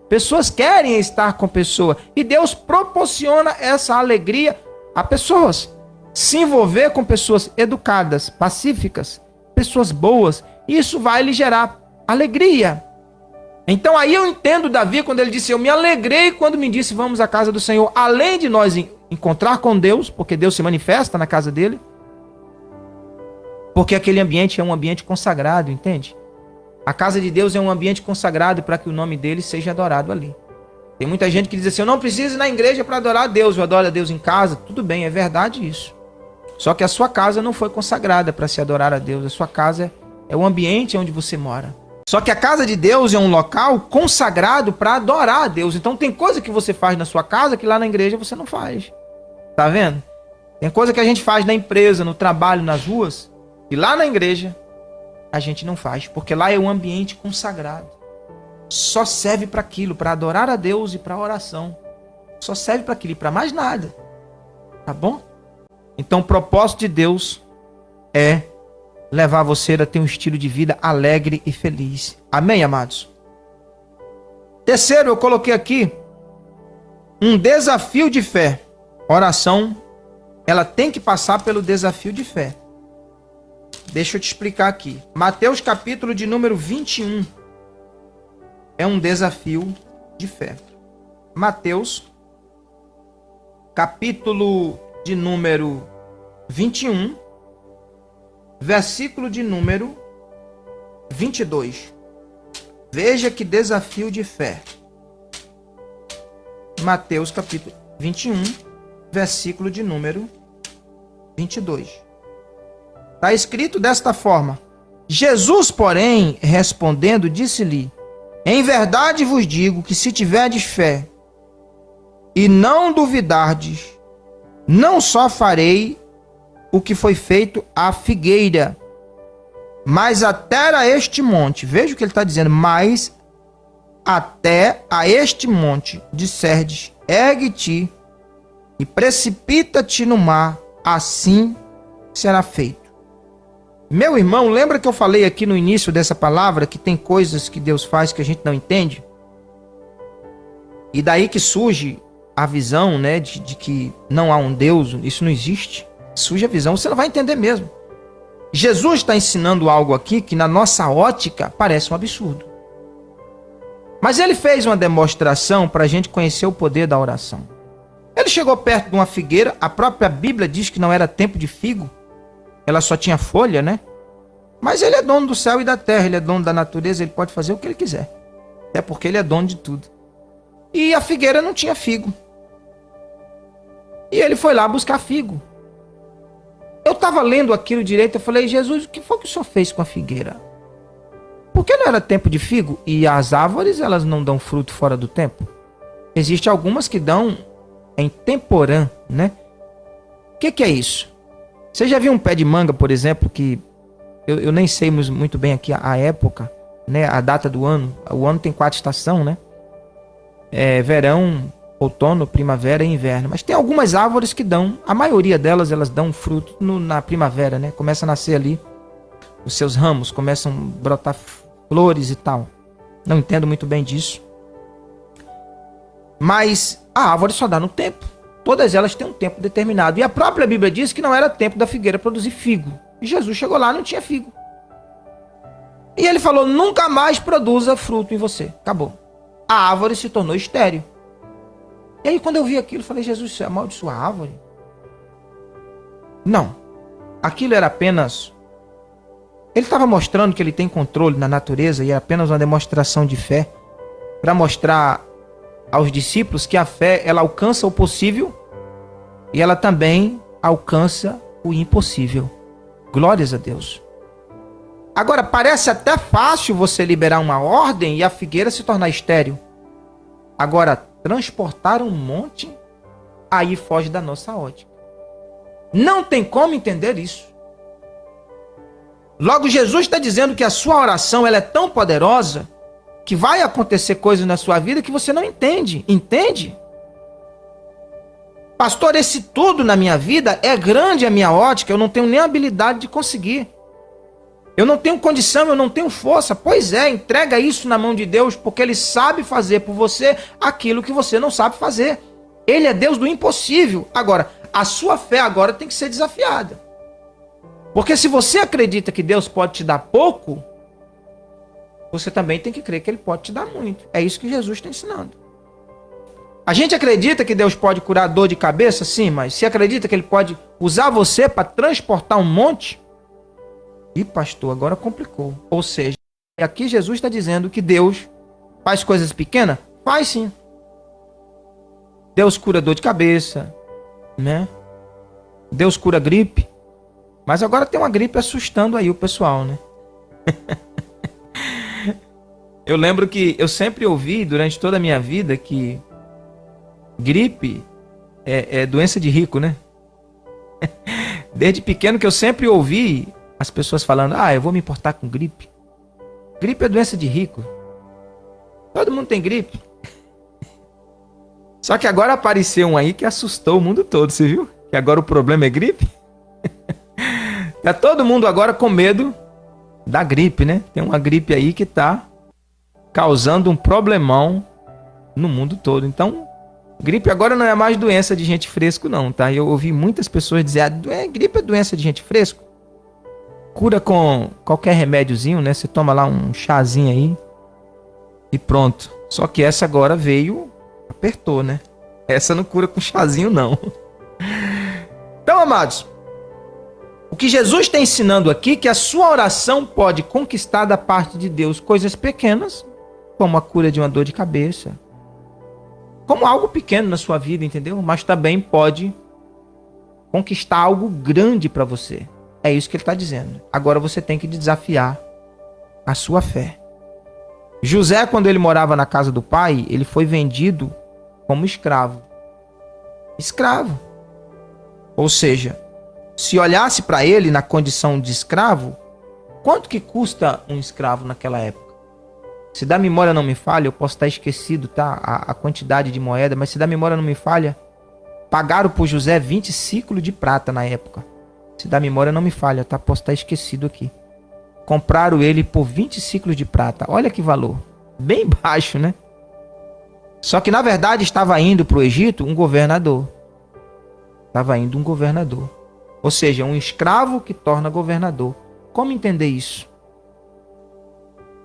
Pessoas querem estar com pessoas. E Deus proporciona essa alegria a pessoas. Se envolver com pessoas educadas, pacíficas, pessoas boas, isso vai lhe gerar alegria. Então aí eu entendo Davi quando ele disse, eu me alegrei quando me disse, vamos à casa do Senhor. Além de nós encontrar com Deus, porque Deus se manifesta na casa dele, porque aquele ambiente é um ambiente consagrado, entende? A casa de Deus é um ambiente consagrado para que o nome dele seja adorado ali. Tem muita gente que diz assim, eu não preciso ir na igreja para adorar a Deus, eu adoro a Deus em casa. Tudo bem, é verdade isso. Só que a sua casa não foi consagrada para se adorar a Deus. A sua casa é o ambiente onde você mora. Só que a casa de Deus é um local consagrado para adorar a Deus. Então tem coisa que você faz na sua casa que lá na igreja você não faz. Tá vendo? Tem coisa que a gente faz na empresa, no trabalho, nas ruas, e lá na igreja a gente não faz, porque lá é um ambiente consagrado. Só serve para aquilo, para adorar a Deus e para oração. Só serve para aquilo e para mais nada. Tá bom? Então o propósito de Deus é levar você a ter um estilo de vida alegre e feliz. Amém, amados? Terceiro, eu coloquei aqui um desafio de fé. Oração, ela tem que passar pelo desafio de fé. Deixa eu te explicar aqui. Mateus capítulo de número 21 é um desafio de fé. Mateus capítulo de número 21, versículo de número 22. Veja que desafio de fé. Mateus capítulo 21, versículo de número 22. Está escrito desta forma: Jesus, porém, respondendo, disse-lhe, em verdade vos digo que se tiverdes fé e não duvidardes, não só farei o que foi feito à figueira, mas até a este monte. Veja o que ele está dizendo. Mas até a este monte disserdes, ergue-te e precipita-te no mar, assim será feito. Meu irmão, lembra que eu falei aqui no início dessa palavra que tem coisas que Deus faz que a gente não entende? E daí que surge a visão, né, de que não há um Deus, isso não existe. Surge a visão, você não vai entender mesmo. Jesus está ensinando algo aqui que na nossa ótica parece um absurdo. Mas ele fez uma demonstração para a gente conhecer o poder da oração. Ele chegou perto de uma figueira, a própria Bíblia diz que não era tempo de figo, ela só tinha folha, né? Mas ele é dono do céu e da terra, ele é dono da natureza, ele pode fazer o que ele quiser. É porque ele é dono de tudo. E a figueira não tinha figo. E ele foi lá buscar figo. Eu estava lendo aquilo direito, eu falei, Jesus, o que foi que o senhor fez com a figueira? Porque não era tempo de figo? E as árvores, elas não dão fruto fora do tempo? Existem algumas que dão em temporã, né? O que é isso? Você já viu um pé de manga, por exemplo, que eu nem sei muito bem aqui a época, né? A data do ano. O ano tem 4 estações, né? Verão, outono, primavera e inverno. Mas tem algumas árvores que dão, a maioria delas, elas dão fruto na primavera, né? Começa a nascer ali, os seus ramos começam a brotar flores e tal. Não entendo muito bem disso. Mas a árvore só dá no tempo. Todas elas têm um tempo determinado. E a própria Bíblia diz que não era tempo da figueira produzir figo. E Jesus chegou lá e não tinha figo. E ele falou, nunca mais produza fruto em você. Acabou. A árvore se tornou estéril. E aí quando eu vi aquilo, eu falei, Jesus, você amaldiçoa a árvore? Não. Aquilo era apenas... Ele estava mostrando que ele tem controle na natureza e é apenas uma demonstração de fé para mostrar aos discípulos que a fé, ela alcança o possível e ela também alcança o impossível. Glórias a Deus. Agora, parece até fácil você liberar uma ordem e a figueira se tornar estéril. Agora, transportar um monte, aí foge da nossa ótica. Não tem como entender isso. Logo, Jesus está dizendo que a sua oração ela é tão poderosa que vai acontecer coisas na sua vida que você não entende. Entende? Pastor, esse tudo na minha vida é grande a minha ótica, eu não tenho nem habilidade de conseguir. Eu não tenho condição, eu não tenho força. Pois é, entrega isso na mão de Deus, porque Ele sabe fazer por você aquilo que você não sabe fazer. Ele é Deus do impossível. Agora, a sua fé agora tem que ser desafiada. Porque se você acredita que Deus pode te dar pouco, você também tem que crer que Ele pode te dar muito. É isso que Jesus está ensinando. A gente acredita que Deus pode curar dor de cabeça? Sim, mas se acredita que Ele pode usar você para transportar um monte? Ih, pastor, agora complicou. Ou seja, aqui Jesus está dizendo que Deus faz coisas pequenas? Faz sim. Deus cura dor de cabeça, né? Deus cura gripe. Mas agora tem uma gripe assustando aí o pessoal, né? Eu lembro que eu sempre ouvi durante toda a minha vida que gripe é doença de rico, né? Desde pequeno que eu sempre ouvi as pessoas falando, eu vou me importar com gripe. Gripe é doença de rico. Todo mundo tem gripe. Só que agora apareceu um aí que assustou o mundo todo, você viu? Que agora o problema é gripe. Tá todo mundo agora com medo da gripe, né? Tem uma gripe aí que tá causando um problemão no mundo todo. Então, gripe agora não é mais doença de gente fresco não, tá? Eu ouvi muitas pessoas dizer, gripe é doença de gente fresco. Cura com qualquer remédiozinho, né? Você toma lá um chazinho aí e pronto. Só que essa agora veio, apertou, né? Essa não cura com chazinho não. Então, amados, o que Jesus está ensinando aqui é que a sua oração pode conquistar da parte de Deus coisas pequenas, como a cura de uma dor de cabeça, como algo pequeno na sua vida, entendeu? Mas também pode conquistar algo grande para você. É isso que ele está dizendo. Agora você tem que desafiar a sua fé. José, quando ele morava na casa do pai, ele foi vendido como escravo. Escravo. Ou seja, se olhasse para ele na condição de escravo, quanto que custa um escravo naquela época? Se da memória não me falha, eu posso estar esquecido, tá? A quantidade de moeda, mas se da memória não me falha, pagaram por José 20 ciclos de prata na época. Se da memória não me falha, tá? Posso estar esquecido aqui. Compraram ele por 20 ciclos de prata. Olha que valor. Bem baixo, né? Só que na verdade estava indo para o Egito um governador. Estava indo um governador. Ou seja, um escravo que torna governador. Como entender isso?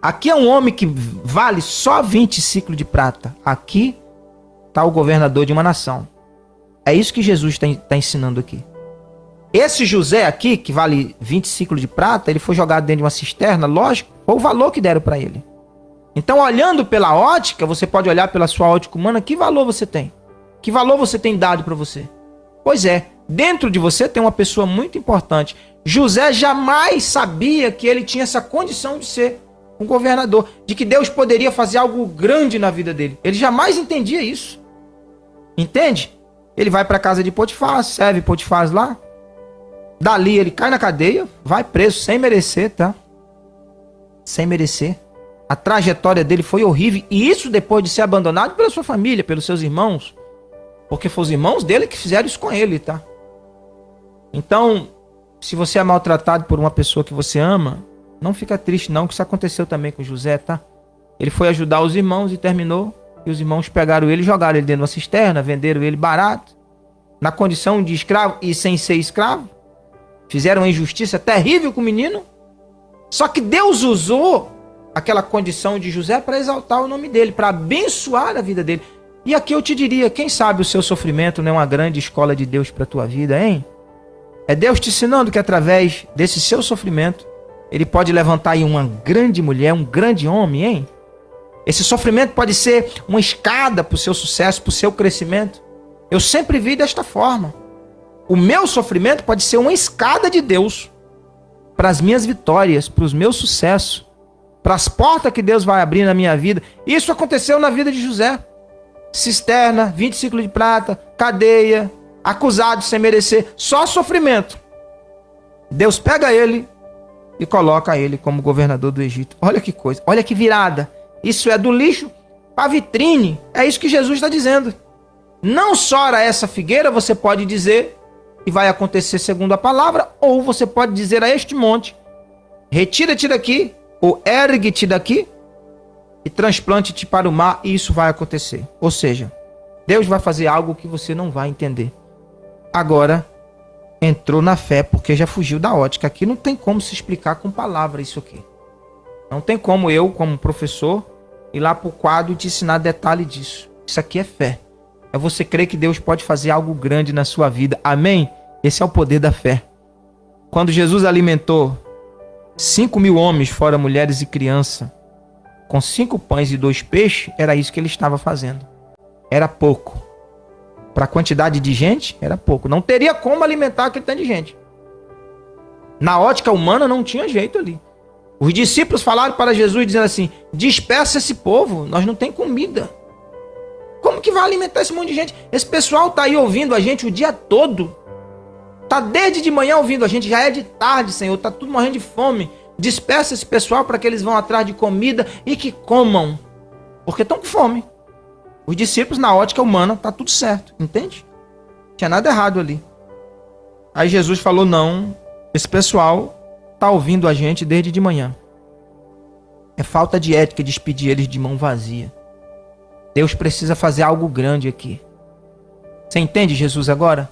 Aqui é um homem que vale só 20 ciclos de prata. Aqui está o governador de uma nação. É isso que Jesus está ensinando aqui. Esse José aqui, que vale 20 ciclos de prata, ele foi jogado dentro de uma cisterna, lógico, foi o valor que deram para ele. Então, olhando pela ótica, você pode olhar pela sua ótica humana, que valor você tem? Que valor você tem dado para você? Pois é, dentro de você tem uma pessoa muito importante. José jamais sabia que ele tinha essa condição de ser um governador, de que Deus poderia fazer algo grande na vida dele. Ele jamais entendia isso. Entende? Ele vai para a casa de Potifar, serve Potifar lá. Dali ele cai na cadeia, vai preso sem merecer, tá? Sem merecer. A trajetória dele foi horrível. E isso depois de ser abandonado pela sua família, pelos seus irmãos. Porque foram os irmãos dele que fizeram isso com ele, tá? Então, se você é maltratado por uma pessoa que você ama, não fica triste não, que isso aconteceu também com José, tá? Ele foi ajudar os irmãos e terminou. E os irmãos pegaram ele, jogaram ele dentro de uma cisterna, venderam ele barato. Na condição de escravo e sem ser escravo. Fizeram uma injustiça terrível com o menino. Só que Deus usou aquela condição de José para exaltar o nome dele, para abençoar a vida dele. E aqui eu te diria, quem sabe o seu sofrimento não é uma grande escola de Deus para a tua vida, hein? É Deus te ensinando que através desse seu sofrimento, ele pode levantar aí uma grande mulher, um grande homem, hein? Esse sofrimento pode ser uma escada para o seu sucesso, para o seu crescimento. Eu sempre vi desta forma. O meu sofrimento pode ser uma escada de Deus para as minhas vitórias, para os meus sucessos, para as portas que Deus vai abrir na minha vida. Isso aconteceu na vida de José. Cisterna, 20 ciclos de prata, cadeia, acusado sem merecer, só sofrimento. Deus pega ele e coloca ele como governador do Egito. Olha que coisa, olha que virada. Isso é do lixo para a vitrine. É isso que Jesus está dizendo. Não só a essa figueira você pode dizer e vai acontecer segundo a palavra, ou você pode dizer a este monte, retira-te daqui, ou ergue-te daqui, e transplante-te para o mar, e isso vai acontecer. Ou seja, Deus vai fazer algo que você não vai entender. Agora, entrou na fé, porque já fugiu da ótica. Aqui não tem como se explicar com palavras isso aqui. Não tem como eu, como professor, ir lá para o quadro e te ensinar detalhe disso. Isso aqui é fé. É você crer que Deus pode fazer algo grande na sua vida. Amém? Esse é o poder da fé. Quando Jesus alimentou 5.000 homens, fora mulheres e crianças, com 5 pães e 2 peixes, era isso que ele estava fazendo. Era pouco. Para a quantidade de gente, era pouco. Não teria como alimentar aquele tanto de gente. Na ótica humana, não tinha jeito ali. Os discípulos falaram para Jesus, dizendo assim, dispersa esse povo, nós não tem comida. Como que vai alimentar esse monte de gente? Esse pessoal está aí ouvindo a gente o dia todo. Está desde de manhã ouvindo a gente, já é de tarde, Senhor, está tudo morrendo de fome. Dispersa esse pessoal para que eles vão atrás de comida e que comam. Porque estão com fome. Os discípulos, na ótica humana, está tudo certo, entende? Não tinha nada errado ali. Aí Jesus falou, não, esse pessoal está ouvindo a gente desde de manhã. É falta de ética despedir eles de mão vazia. Deus precisa fazer algo grande aqui. Você entende, Jesus, agora?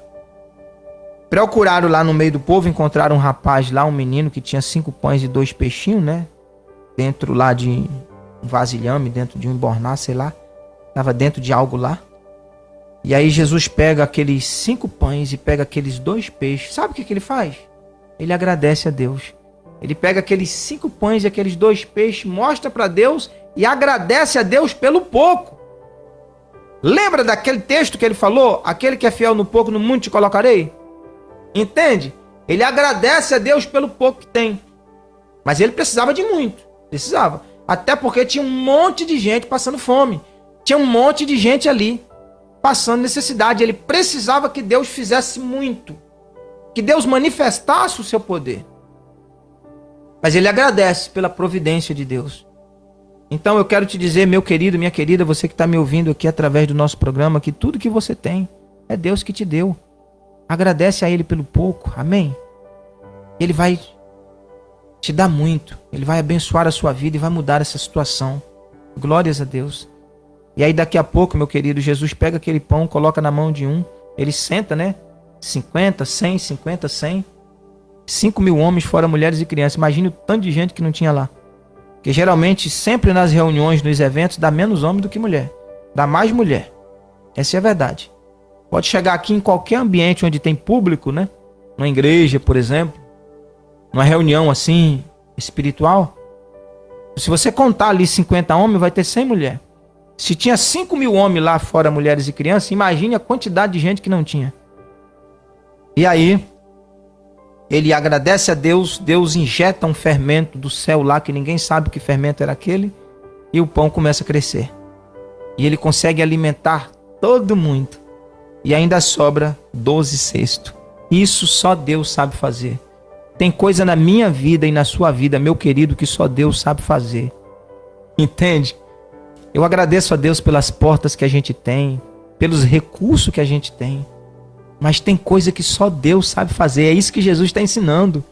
Procuraram lá no meio do povo, encontraram um rapaz lá, um menino que tinha 5 pães e 2 peixinhos, né? Dentro lá de um vasilhame, dentro de um embornar, sei lá. Estava dentro de algo lá. E aí Jesus pega aqueles 5 pães e pega aqueles 2 peixes. Sabe o que ele faz? Ele agradece a Deus. Ele pega aqueles 5 pães e aqueles 2 peixes, mostra para Deus e agradece a Deus pelo pouco. Lembra daquele texto que ele falou? Aquele que é fiel no pouco, no muito te colocarei? Entende? Ele agradece a Deus pelo pouco que tem. Mas ele precisava de muito. Precisava. Até porque tinha um monte de gente passando fome. Tinha um monte de gente ali passando necessidade. Ele precisava que Deus fizesse muito. Que Deus manifestasse o seu poder. Mas ele agradece pela providência de Deus. Então eu quero te dizer, meu querido, minha querida, você que está me ouvindo aqui através do nosso programa, que tudo que você tem é Deus que te deu. Agradece a Ele pelo pouco, amém? Ele vai te dar muito. Ele vai abençoar a sua vida e vai mudar essa situação. Glórias a Deus. E aí daqui a pouco, meu querido, Jesus pega aquele pão, coloca na mão de um. Ele senta, né? 50, 100, 50, 100. 5.000 homens, fora mulheres e crianças. Imagine o tanto de gente que não tinha lá. Porque geralmente, sempre nas reuniões, nos eventos, dá menos homem do que mulher. Dá mais mulher. Essa é a verdade. Pode chegar aqui em qualquer ambiente onde tem público, né? Numa igreja, por exemplo. Numa reunião assim, espiritual. Se você contar ali 50 homens, vai ter 100 mulheres. Se tinha 5.000 homens lá fora, mulheres e crianças, imagine a quantidade de gente que não tinha. E aí, ele agradece a Deus, Deus injeta um fermento do céu lá, que ninguém sabe que fermento era aquele, e o pão começa a crescer. E ele consegue alimentar todo mundo. E ainda sobra 12 cestos. Isso só Deus sabe fazer. Tem coisa na minha vida e na sua vida, meu querido, que só Deus sabe fazer. Entende? Eu agradeço a Deus pelas portas que a gente tem, pelos recursos que a gente tem. Mas tem coisa que só Deus sabe fazer. É isso que Jesus está ensinando.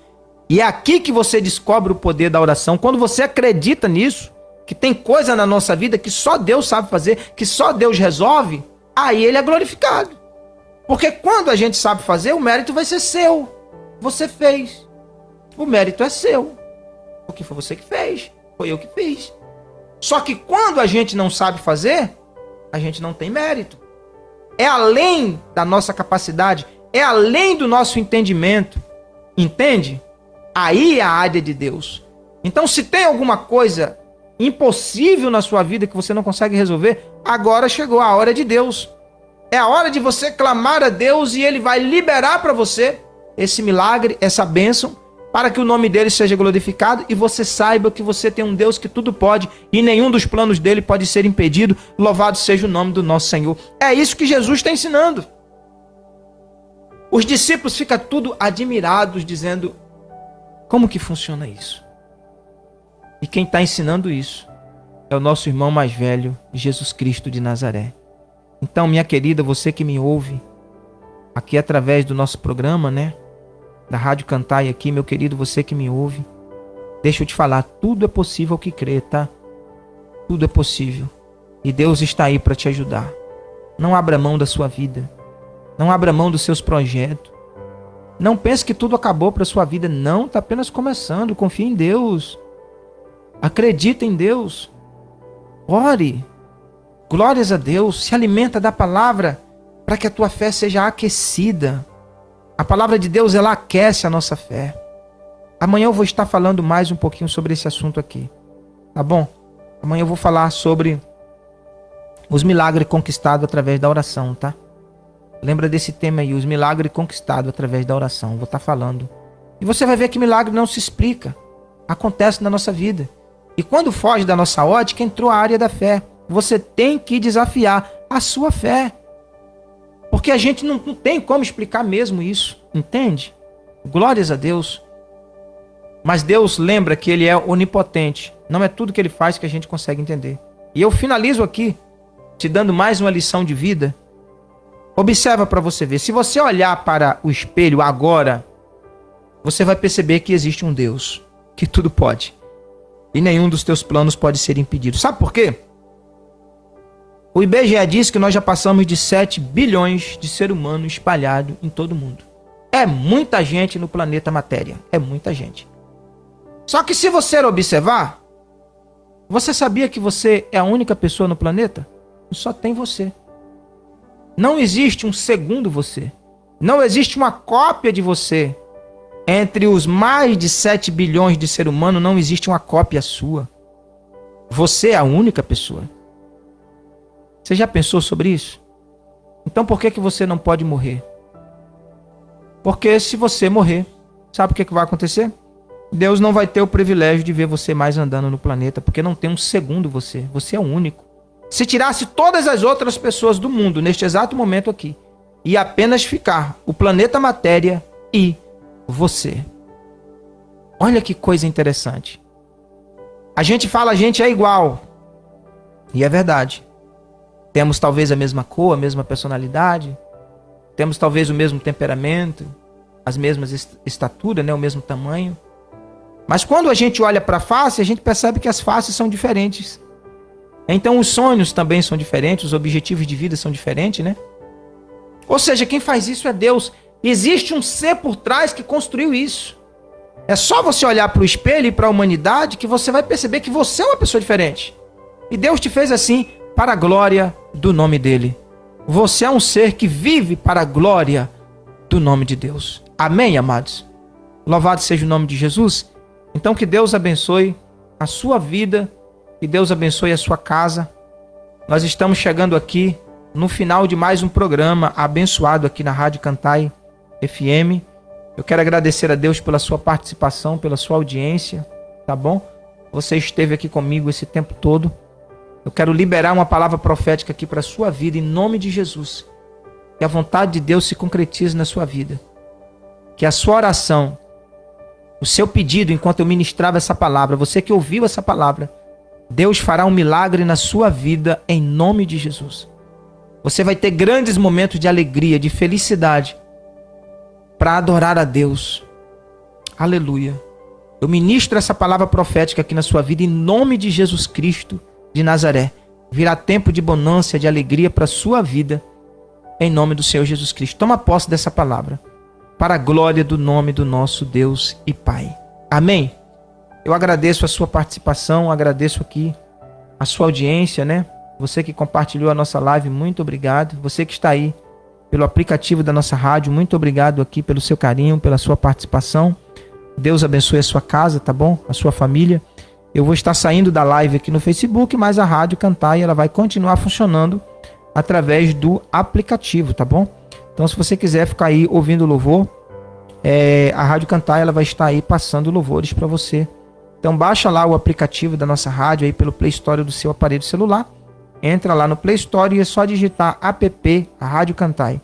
E é aqui que você descobre o poder da oração. Quando você acredita nisso, que tem coisa na nossa vida que só Deus sabe fazer, que só Deus resolve, aí Ele é glorificado. Porque quando a gente sabe fazer, o mérito vai ser seu. Você fez. O mérito é seu. Porque foi você que fez. Foi eu que fiz. Só que quando a gente não sabe fazer, a gente não tem mérito. É além da nossa capacidade, é além do nosso entendimento. Entende? Aí é a área de Deus. Então, se tem alguma coisa impossível na sua vida que você não consegue resolver, agora chegou a hora de Deus. É a hora de você clamar a Deus e Ele vai liberar para você esse milagre, essa bênção, para que o nome dele seja glorificado e você saiba que você tem um Deus que tudo pode e nenhum dos planos dele pode ser impedido. Louvado seja o nome do nosso Senhor. É isso que Jesus está ensinando. Os discípulos ficam tudo admirados, dizendo: como que funciona isso? E quem está ensinando isso é o nosso irmão mais velho, Jesus Cristo de Nazaré. Então, minha querida, você que me ouve aqui através do nosso programa, né? Da Rádio Cantai aqui, meu querido, você que me ouve, deixa eu te falar, tudo é possível que crê, tá? Tudo é possível. E Deus está aí para te ajudar. Não abra mão da sua vida. Não abra mão dos seus projetos. Não pense que tudo acabou para sua vida. Não, está apenas começando. Confie em Deus. Acredita em Deus. Ore. Glórias a Deus. Se alimenta da palavra para que a tua fé seja aquecida. A palavra de Deus, ela aquece a nossa fé. Amanhã eu vou estar falando mais um pouquinho sobre esse assunto aqui. Tá bom? Amanhã eu vou falar sobre os milagres conquistados através da oração, tá? Lembra desse tema aí, os milagres conquistados através da oração. Vou estar falando. E você vai ver que milagre não se explica. Acontece na nossa vida. E quando foge da nossa ótica, entrou a área da fé. Você tem que desafiar a sua fé. Porque a gente não tem como explicar mesmo isso. Entende? Glórias a Deus. Mas Deus lembra que Ele é onipotente. Não é tudo que Ele faz que a gente consegue entender. E eu finalizo aqui, te dando mais uma lição de vida. Observa para você ver. Se você olhar para o espelho agora, você vai perceber que existe um Deus que tudo pode. E nenhum dos teus planos pode ser impedido. Sabe por quê? O IBGE diz que nós já passamos de 7 bilhões de ser humano espalhado em todo o mundo. É muita gente no planeta matéria. É muita gente. Só que se você observar, você sabia que você é a única pessoa no planeta? Só tem você. Não existe um segundo você. Não existe uma cópia de você. Entre os mais de 7 bilhões de ser humano, não existe uma cópia sua. Você é a única pessoa. Você já pensou sobre isso? Então por que você não pode morrer? Porque se você morrer, sabe o que vai acontecer? Deus não vai ter o privilégio de ver você mais andando no planeta, porque não tem um segundo você. Você é o único. Se tirasse todas as outras pessoas do mundo, neste exato momento aqui, e apenas ficar o planeta matéria e você. Olha que coisa interessante. A gente fala, a gente é igual. E é verdade. Temos talvez a mesma cor, a mesma personalidade. Temos talvez o mesmo temperamento. as mesmas estaturas, né? O mesmo tamanho. Mas quando a gente olha para a face, a gente percebe que as faces são diferentes. Então os sonhos também são diferentes, os objetivos de vida são diferentes, né? Ou seja, quem faz isso é Deus. Existe um ser por trás que construiu isso. É só você olhar para o espelho e para a humanidade que você vai perceber que você é uma pessoa diferente. E Deus te fez assim para a glória do nome dele. Você é um ser que vive para a glória do nome de Deus. Amém, amados? Louvado seja o nome de Jesus. Então que Deus abençoe a sua vida, que Deus abençoe a sua casa. Nós estamos chegando aqui no final de mais um programa abençoado aqui na Rádio Cantai FM. Eu quero agradecer a Deus pela sua participação, pela sua audiência, tá bom? Você esteve aqui comigo esse tempo todo. Eu quero liberar uma palavra profética aqui para a sua vida, em nome de Jesus. Que a vontade de Deus se concretize na sua vida. Que a sua oração, o seu pedido enquanto eu ministrava essa palavra, você que ouviu essa palavra, Deus fará um milagre na sua vida em nome de Jesus. Você vai ter grandes momentos de alegria, de felicidade, para adorar a Deus. Aleluia. Eu ministro essa palavra profética aqui na sua vida em nome de Jesus Cristo de Nazaré. Virá tempo de bonança, de alegria para a sua vida, em nome do Senhor Jesus Cristo. Toma posse dessa palavra, para a glória do nome do nosso Deus e Pai. Amém? Eu agradeço a sua participação, agradeço aqui a sua audiência, né? Você que compartilhou a nossa live, muito obrigado. Você que está aí pelo aplicativo da nossa rádio, muito obrigado aqui pelo seu carinho, pela sua participação. Deus abençoe a sua casa, tá bom? A sua família. Eu vou estar saindo da live aqui no Facebook, mas a Rádio Cantai, ela vai continuar funcionando através do aplicativo, tá bom? Então, se você quiser ficar aí ouvindo louvor, a Rádio Cantai, ela vai estar aí passando louvores para você. Então, baixa lá o aplicativo da nossa rádio aí pelo Play Store do seu aparelho celular. Entra lá no Play Store e é só digitar app, a Rádio Cantai.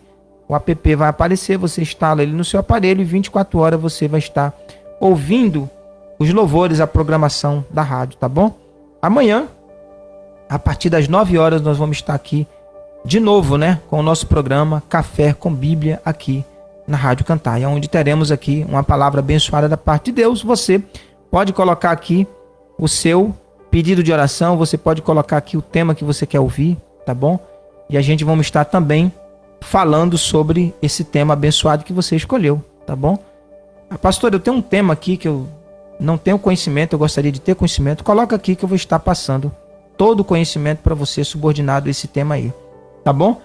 O app vai aparecer, você instala ele no seu aparelho e 24 horas você vai estar ouvindo os louvores, a programação da rádio, tá bom? Amanhã, a partir das 9 horas, nós vamos estar aqui de novo, né? Com o nosso programa Café com Bíblia aqui na Rádio Cantai, onde teremos aqui uma palavra abençoada da parte de Deus. Você pode colocar aqui o seu pedido de oração, você pode colocar aqui o tema que você quer ouvir, tá bom? E a gente vamos estar também falando sobre esse tema abençoado que você escolheu, tá bom? Pastor, eu tenho um tema aqui que eu não tenho conhecimento, eu gostaria de ter conhecimento. Coloca aqui que eu vou estar passando todo o conhecimento para você subordinado a esse tema aí, tá bom?